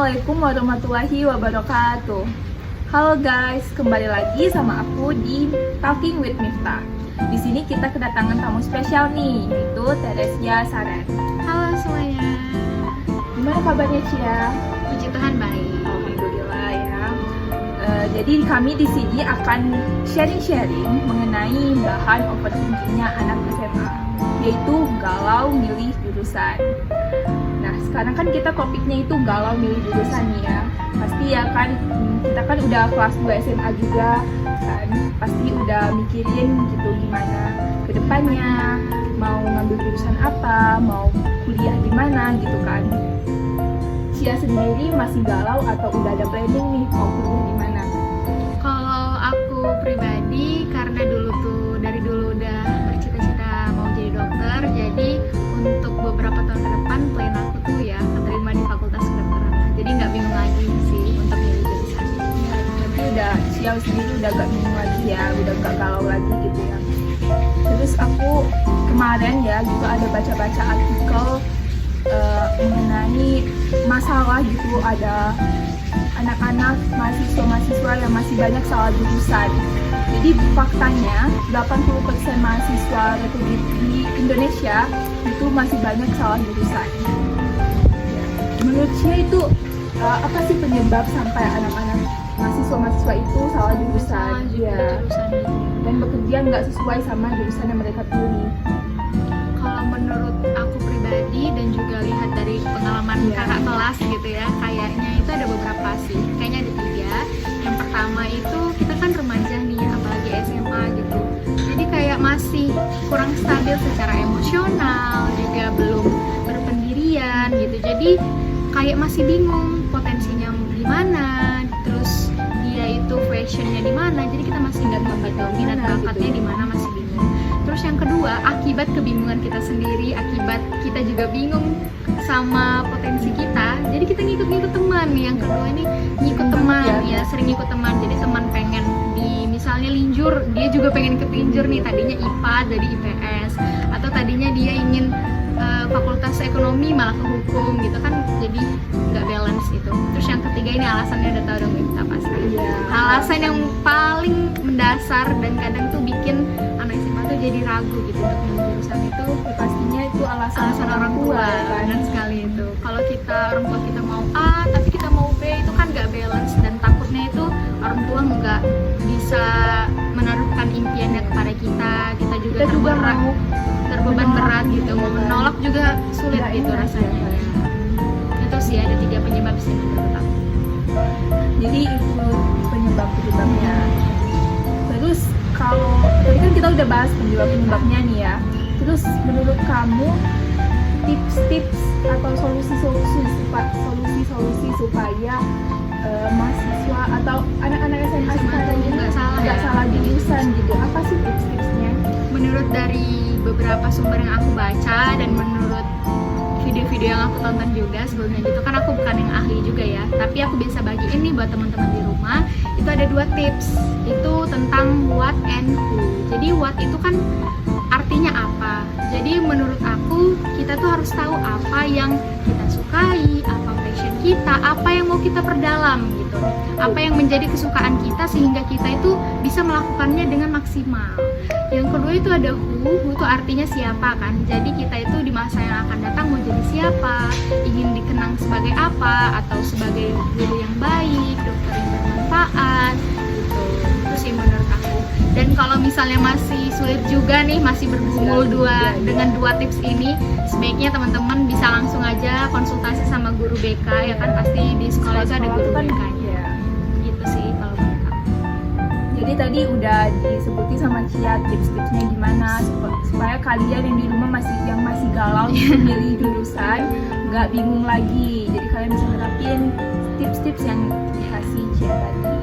Assalamualaikum warahmatullahi wabarakatuh. Halo guys, kembali lagi sama aku di Talking with Miftah. Di sini kita kedatangan tamu spesial nih, yaitu Teresia Saran. Halo semuanya. Gimana kabarnya Cia? Puji Tuhan baik. Alhamdulillah ya. Jadi kami di sini akan sharing-sharing mengenai bahan overthinkingnya anak SMA, yaitu galau milih jurusan. Nah, sekarang kan kita topiknya itu galau milih jurusan nih ya. Pasti ya kan, kita kan udah kelas 2 SMA juga kan, pasti udah mikirin gitu gimana ke depannya, mau ngambil jurusan apa, mau kuliah di mana gitu kan. Cia sendiri masih galau atau udah ada planning nih mau kuliah di mana? Kalau aku pribadi, karena dari dulu udah bercita-cita mau jadi dokter, jadi untuk beberapa tahun ke depan plan aku tuh ya keterima di Fakultas Kedokteran. Jadi nggak bingung lagi sih untuk milih jurusan. Berarti udah Cia sendiri udah gak bingung lagi ya, udah gak galau lagi gitu ya. Terus aku kemarin ya gitu ada baca-baca artikel mengenai masalah gitu, ada anak-anak mahasiswa yang masih banyak salah jurusan. Jadi faktanya 80% mahasiswa Republik di Indonesia itu masih banyak salah jurusan. Menurut Cia itu apa sih penyebab sampai anak-anak mahasiswa itu salah jurusan? Jurusan gitu. Dan bekerja nggak sesuai sama jurusan yang mereka pilih. Kalau menurut aku pribadi dan juga lihat dari pengalaman kakak kelas gitu ya, kayaknya itu ada beberapa sih. Kayaknya ada 3. Yang pertama itu kita kan remaja nih, apalagi SMA gitu. Jadi kayak masih kurang stabil secara emosional, juga belum berpendirian gitu. Jadi kayak masih bingung potensinya di mana, terus dia itu passionnya di mana. Jadi kita masih nggak tahu minat bakatnya di mana, masih bingung. Terus yang kedua, akibat kebingungan kita sendiri, akibat kita juga bingung sama potensi kita, jadi kita ngikut-ngikut teman. Yang kedua ini ngikut teman ya, sering ngikut teman. Jadi teman pengen di misalnya linjur, dia juga pengen ikut linjur nih, tadinya IPA jadi IPS, atau tadinya dia ingin fakultas ekonomi malah ke hukum gitu kan, jadi nggak balance gitu. Terus yang ketiga ini alasannya udah tahu dong kita pasti. Alasan yang paling mendasar dan kadang tuh bikin anak SMA tuh jadi ragu gitu untuk milih jurusan itu, Pastinya itu alasan orang tua kan. benar sekali itu. Kalau kita orang tua kita mau A tapi kita mau B, itu kan nggak balance, dan takutnya itu orang tua nggak bisa menaruhkan impiannya kepada kita juga terbeban berat gitu, mau menolak juga sulit gitu rasanya. Itu sih ada 3 penyebab sih menurut aku. Jadi itu penyebabnya. Terus kalau tadi kan kita udah bahas penyebabnya nih ya. Terus menurut kamu tips-tips atau solusi-solusi supaya mahasiswa atau anak-anak SMA sekarang ini nggak salah jurusan gitu, apa sih tips-tipsnya? Menurut dari beberapa sumber yang aku baca dan menurut video-video yang aku tonton juga sebelumnya gitu, kan aku bukan yang ahli juga ya, tapi aku bisa bagiin nih buat teman-teman di rumah. Itu ada 2 tips, itu tentang what and who. Jadi what itu kan artinya apa. Jadi menurut aku kita tuh harus tahu apa yang kita sukai, apa passion kita, apa yang mau kita perdalam gitu, apa yang menjadi kesukaan kita sehingga kita itu bisa melakukannya dengan maksimal. Yang kedua itu ada who itu artinya siapa kan. Jadi kita itu di masa yang akan datang mau jadi siapa, ingin dikenang sebagai apa, atau sebagai guru yang baik, dokter yang bermanfaat gitu. Itu sih menurut aku. Dan kalau misalnya masih sulit juga nih, masih bergumul dengan 2 tips ini, sebaiknya teman-teman bisa langsung aja konsultasi sama guru BK ya kan, pasti di sekolah itu ada guru BK-nya. Gitu sih kalau menurut aku. Jadi tadi udah disebutin sama Cia tips-tipsnya gimana supaya kalian yang di rumah masih galau milih jurusan nggak bingung lagi. Jadi kalian bisa terapin tips-tips yang dikasih Cia tadi.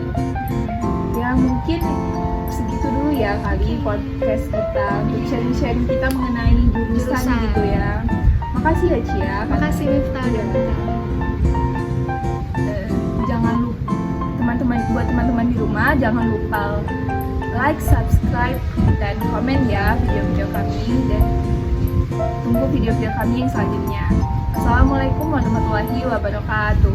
Ya mungkin segitu dulu ya kali podcast kita untuk sharing-sharing kita mengenai jurusan gitu ya. Makasih ya Cia. Makasih Miftah udah datang. Jangan lupa buat teman-teman di rumah, jangan lupa like, subscribe, dan komen ya video-video kami, dan tunggu video-video kami yang selanjutnya. Assalamualaikum warahmatullahi wabarakatuh.